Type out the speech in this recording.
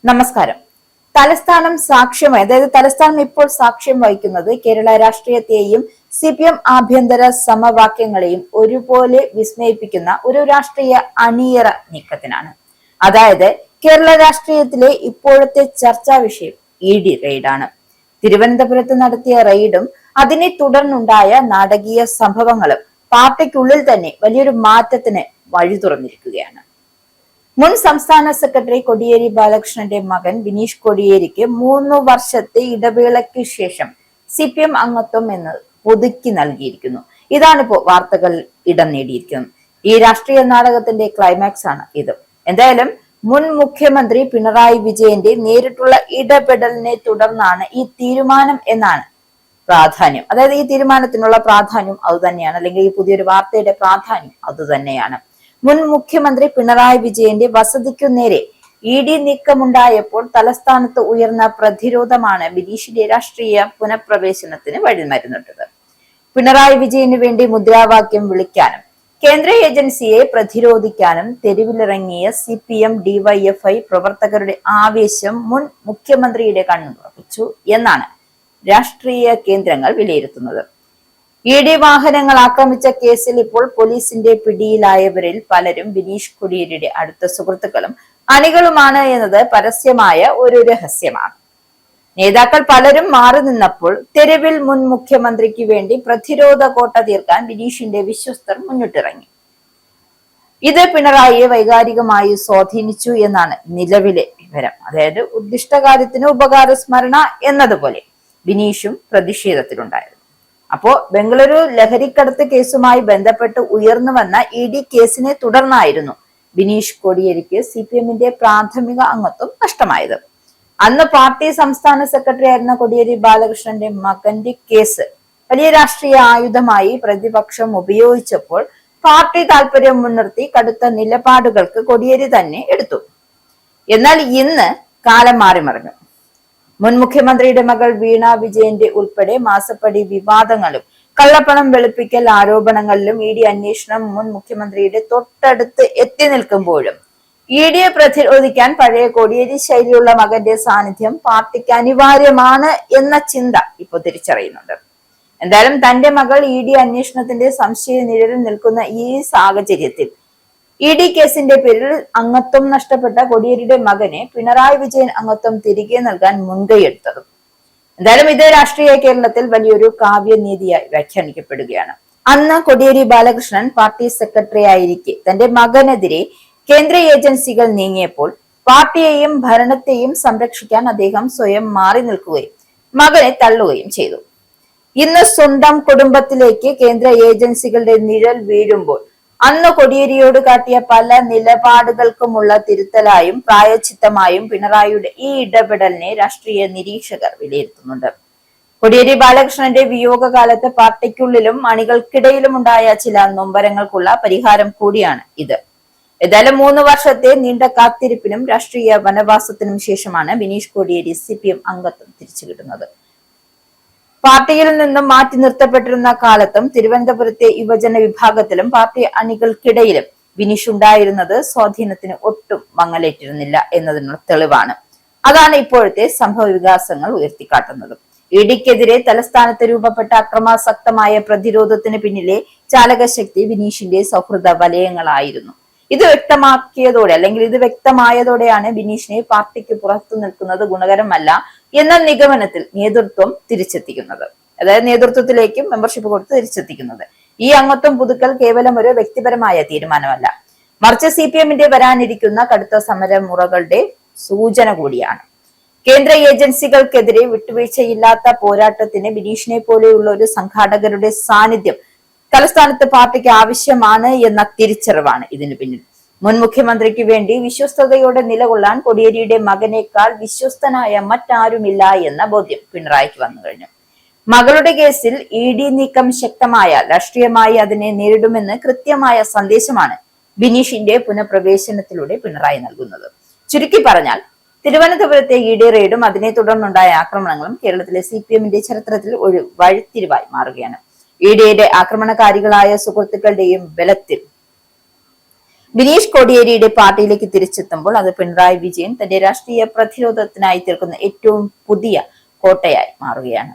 നമസ്കാരം. തലസ്ഥാനം സാക്ഷ്യമായി, അതായത് തലസ്ഥാനം ഇപ്പോൾ സാക്ഷ്യം വഹിക്കുന്നത് കേരള രാഷ്ട്രീയത്തെയും CPM ആഭ്യന്തര സമവാക്യങ്ങളെയും ഒരുപോലെ വിസ്മയിപ്പിക്കുന്ന ഒരു രാഷ്ട്രീയ അണിയറ നീക്കത്തിനാണ്. അതായത് കേരള രാഷ്ട്രീയത്തിലെ ഇപ്പോഴത്തെ ചർച്ചാ വിഷയം ED റെയ്ഡാണ്. തിരുവനന്തപുരത്ത് നടത്തിയ റെയ്ഡും അതിനെ തുടർന്നുണ്ടായ നാടകീയ സംഭവങ്ങളും പാർട്ടിക്കുള്ളിൽ തന്നെ വലിയൊരു മാറ്റത്തിന് വഴി തുറന്നിരിക്കുകയാണ്. മുൻ സംസ്ഥാന സെക്രട്ടറി കോടിയേരി ബാലകൃഷ്ണന്റെ മകൻ ബിനീഷ് കോടിയേരിക്ക് 3 വർഷത്തെ ഇടവേളയ്ക്ക് ശേഷം CPM അംഗത്വം എന്ന് പുതുക്കി നൽകിയിരിക്കുന്നു. ഇതാണിപ്പോ വാർത്തകൾ ഇടം നേടിയിരിക്കുന്നത്. ഈ രാഷ്ട്രീയ നാടകത്തിന്റെ ക്ലൈമാക്സ് ആണ് ഇത്. എന്തായാലും മുൻ മുഖ്യമന്ത്രി പിണറായി വിജയന്റെ നേരിട്ടുള്ള ഇടപെടലിനെ തുടർന്നാണ് ഈ തീരുമാനം എന്നാണ് പ്രാധാന്യം. അതായത് ഈ തീരുമാനത്തിനുള്ള പ്രാധാന്യം അതുതന്നെയാണ്, അല്ലെങ്കിൽ ഈ പുതിയൊരു വാർത്തയുടെ പ്രാധാന്യം അതുതന്നെയാണ്. മുൻ മുഖ്യമന്ത്രി പിണറായി വിജയന്റെ വസതിക്കു നേരെ ED നീക്കമുണ്ടായപ്പോൾ തലസ്ഥാനത്ത് ഉയർന്ന പ്രതിരോധമാണ് ബിനീഷിന്റെ രാഷ്ട്രീയ പുനഃപ്രവേശനത്തിന് വഴിമരുന്നിട്ടത്. പിണറായി വിജയന് വേണ്ടി മുദ്രാവാക്യം വിളിക്കാനും കേന്ദ്ര ഏജൻസിയെ പ്രതിരോധിക്കാനും തെരുവിലിറങ്ങിയ CPM DYFI പ്രവർത്തകരുടെ ആവേശം മുൻ മുഖ്യമന്ത്രിയുടെ കണ്ണുറപ്പിച്ചു എന്നാണ് രാഷ്ട്രീയ കേന്ദ്രങ്ങൾ വിലയിരുത്തുന്നത്. ED വാഹനങ്ങൾ ആക്രമിച്ച കേസിൽ ഇപ്പോൾ പോലീസിന്റെ പിടിയിലായവരിൽ പലരും ബിനീഷ് കോടിയേരിയുടെ അടുത്ത സുഹൃത്തുക്കളും അണികളുമാണ് എന്നത് പരസ്യമായ ഒരു രഹസ്യമാണ്. നേതാക്കൾ പലരും മാറി നിന്നപ്പോൾ തെരുവിൽ മുൻ മുഖ്യമന്ത്രിക്ക് വേണ്ടി പ്രതിരോധ കോട്ട തീർക്കാൻ ബിനീഷിന്റെ വിശ്വസ്തർ മുന്നിട്ടിറങ്ങി. ഇത് പിണറായിയെ വൈകാരികമായി സ്വാധീനിച്ചു എന്നാണ് നിലവിലെ വിവരം. അതായത് ഉദ്ദിഷ്ടകാര്യത്തിന് ഉപകാര സ്മരണ എന്നതുപോലെ ബിനീഷും പ്രതിഷേധത്തിലുണ്ടായിരുന്നു. അപ്പോ ബംഗളൂരു ലഹരിക്കടത്ത് കേസുമായി ബന്ധപ്പെട്ട് ഉയർന്നു വന്ന ED കേസിനെ തുടർന്നായിരുന്നു ബിനീഷ് കോടിയേരിക്ക് CPMന്റെ പ്രാഥമിക അംഗത്വം നഷ്ടമായത്. അന്ന് പാർട്ടി സംസ്ഥാന സെക്രട്ടറി ആയിരുന്ന കോടിയേരി ബാലകൃഷ്ണന്റെ മകന്റെ കേസ് വലിയ രാഷ്ട്രീയ ആയുധമായി പ്രതിപക്ഷം ഉപയോഗിച്ചപ്പോൾ പാർട്ടി താല്പര്യം മുൻനിർത്തി കടുത്ത നിലപാടുകൾക്ക് കോടിയേരി തന്നെ എടുത്തു. എന്നാൽ ഇന്ന് കാലം മാറിമറിഞ്ഞു. മുൻ മുഖ്യമന്ത്രിയുടെ മകൾ വീണ വിജയന്റെ ഉൾപ്പെടെ മാസപ്പടി വിവാദങ്ങളും കള്ളപ്പണം വെളുപ്പിക്കൽ ആരോപണങ്ങളിലും ED അന്വേഷണം മുൻ മുഖ്യമന്ത്രിയുടെ തൊട്ടടുത്ത് എത്തി നിൽക്കുമ്പോഴും EDയെ പ്രതിരോധിക്കാൻ പഴയ കോടിയേരി ശൈലിയുള്ള മകന്റെ സാന്നിധ്യം പാർട്ടിക്ക് അനിവാര്യമാണ് എന്ന ചിന്ത ഇപ്പോൾ തിരിച്ചറിയുന്നുണ്ട്. എന്തായാലും തന്റെ മകൾ ED അന്വേഷണത്തിന്റെ സംശയ നിഴലിൽ നിൽക്കുന്ന ഈ സാഹചര്യത്തിൽ ED കേസിന്റെ പേരിൽ അംഗത്വം നഷ്ടപ്പെട്ട കോടിയേരിയുടെ മകനെ പിണറായി വിജയൻ അംഗത്വം തിരികെ നൽകാൻ മുൻകൈയെടുത്തതും എന്തായാലും ഇത് രാഷ്ട്രീയ കേരളത്തിൽ വലിയൊരു കാവ്യനീതിയായി വ്യാഖ്യാനിക്കപ്പെടുകയാണ്. അന്ന് കോടിയേരി ബാലകൃഷ്ണൻ പാർട്ടി സെക്രട്ടറി ആയിരിക്കെ തന്റെ മകനെതിരെ കേന്ദ്ര ഏജൻസികൾ നീങ്ങിയപ്പോൾ പാർട്ടിയെയും ഭരണത്തെയും സംരക്ഷിക്കാൻ അദ്ദേഹം സ്വയം മാറി നിൽക്കുകയും മകനെ തള്ളുകയും ചെയ്തു. ഇന്ന് സ്വന്തം കുടുംബത്തിലേക്ക് കേന്ദ്ര ഏജൻസികളുടെ നിഴൽ വീഴുമ്പോൾ അന്ന് കോടിയേരിയോട് കാട്ടിയ പല നിലപാടുകൾക്കുമുള്ള തിരുത്തലായും പ്രായച്ചിത്തമായും പിണറായിയുടെ ഈ ഇടപെടലിനെ രാഷ്ട്രീയ നിരീക്ഷകർ വിലയിരുത്തുന്നുണ്ട്. കോടിയേരി ബാലകൃഷ്ണന്റെ വിയോഗകാലത്ത് പാർട്ടിക്കുള്ളിലും അണികൾക്കിടയിലും ഉണ്ടായ ചില നൊമ്പരങ്ങൾക്കുള്ള പരിഹാരം കൂടിയാണ് ഇത്. ഏതായാലും 3 വർഷത്തെ നീണ്ട കാത്തിരിപ്പിനും രാഷ്ട്രീയ വനവാസത്തിനും ശേഷമാണ് ബിനീഷ് കോടിയേരി CPM അംഗത്വം തിരിച്ചു കിട്ടുന്നത്. പാർട്ടിയിൽ നിന്നും മാറ്റി നിർത്തപ്പെട്ടിരുന്ന കാലത്തും തിരുവനന്തപുരത്തെ യുവജന വിഭാഗത്തിലും പാർട്ടി അണികൾക്കിടയിലും ബിനീഷ് ഉണ്ടായിരുന്നത് സ്വാധീനത്തിന് ഒട്ടും മങ്ങലേറ്റിരുന്നില്ല എന്നതിനുള്ള തെളിവാണ്. അതാണ് ഇപ്പോഴത്തെ സംഭവ വികാസങ്ങൾ ഉയർത്തിക്കാട്ടുന്നത്. EDക്കെതിരെ തലസ്ഥാനത്ത് രൂപപ്പെട്ട അക്രമാസക്തമായ പ്രതിരോധത്തിന് പിന്നിലെ ചാലകശക്തി ബിനീഷിന്റെ സൗഹൃദ വലയങ്ങളായിരുന്നു. ഇത് വ്യക്തമായതോടെയാണ് ബിനീഷിനെ പാർട്ടിക്ക് പുറത്തു നിൽക്കുന്നത് ഗുണകരമല്ല എന്ന നിഗമനത്തിൽ നേതൃത്വം തിരിച്ചെത്തിക്കുന്നത്. അതായത് നേതൃത്വത്തിലേക്കും മെമ്പർഷിപ്പ് കൊടുത്ത് തിരിച്ചെത്തിക്കുന്നത്. ഈ അംഗത്വം പുതുക്കൽ കേവലം ഒരു വ്യക്തിപരമായ തീരുമാനമല്ല, മറിച്ച് CPMന്റെ വരാനിരിക്കുന്ന കടുത്ത സമരമുറകളുടെ സൂചന കൂടിയാണ്. കേന്ദ്ര ഏജൻസികൾക്കെതിരെ വിട്ടുവീഴ്ചയില്ലാത്ത പോരാട്ടത്തിന് ബിനീഷിനെ പോലെയുള്ള ഒരു സംഘാടകരുടെ സാന്നിധ്യം തലസ്ഥാനത്ത് പാർട്ടിക്ക് ആവശ്യമാണ് എന്ന തിരിച്ചറിവാണ് ഇതിനു പിന്നിൽ. മുൻ മുഖ്യമന്ത്രിക്ക് വേണ്ടി വിശ്വസ്തയോടെ നിലകൊള്ളാൻ കോടിയേരിയുടെ മകനേക്കാൾ വിശ്വസ്തനായ മറ്റാരുമില്ല എന്ന ബോധ്യം പിണറായിക്ക് വന്നു കഴിഞ്ഞു. മകളുടെ കേസിൽ ED നീക്കം ശക്തമായാൽ രാഷ്ട്രീയമായി അതിനെ നേരിടുമെന്ന് കൃത്യമായ സന്ദേശമാണ് ബിനീഷിന്റെ പുനഃപ്രവേശനത്തിലൂടെ പിണറായി നൽകുന്നത്. ചുരുക്കി പറഞ്ഞാൽ തിരുവനന്തപുരത്തെ ED റെയ്ഡും അതിനെ തുടർന്നുണ്ടായ ആക്രമണങ്ങളും കേരളത്തിലെ CPMന്റെ ചരിത്രത്തിൽ ഒരു വഴിത്തിരിവായി മാറുകയാണ്. EDയുടെ ആക്രമണകാരികളായ സുഹൃത്തുക്കളുടെയും ബലത്തിൽ ബിനീഷ് കോടിയേരിയുടെ പാർട്ടിയിലേക്ക് തിരിച്ചെത്തുമ്പോൾ അത് പിണറായി വിജയൻ തന്റെ രാഷ്ട്രീയ പ്രതിരോധത്തിനായി തീർക്കുന്ന ഏറ്റവും പുതിയ കോട്ടയായി മാറുകയാണ്.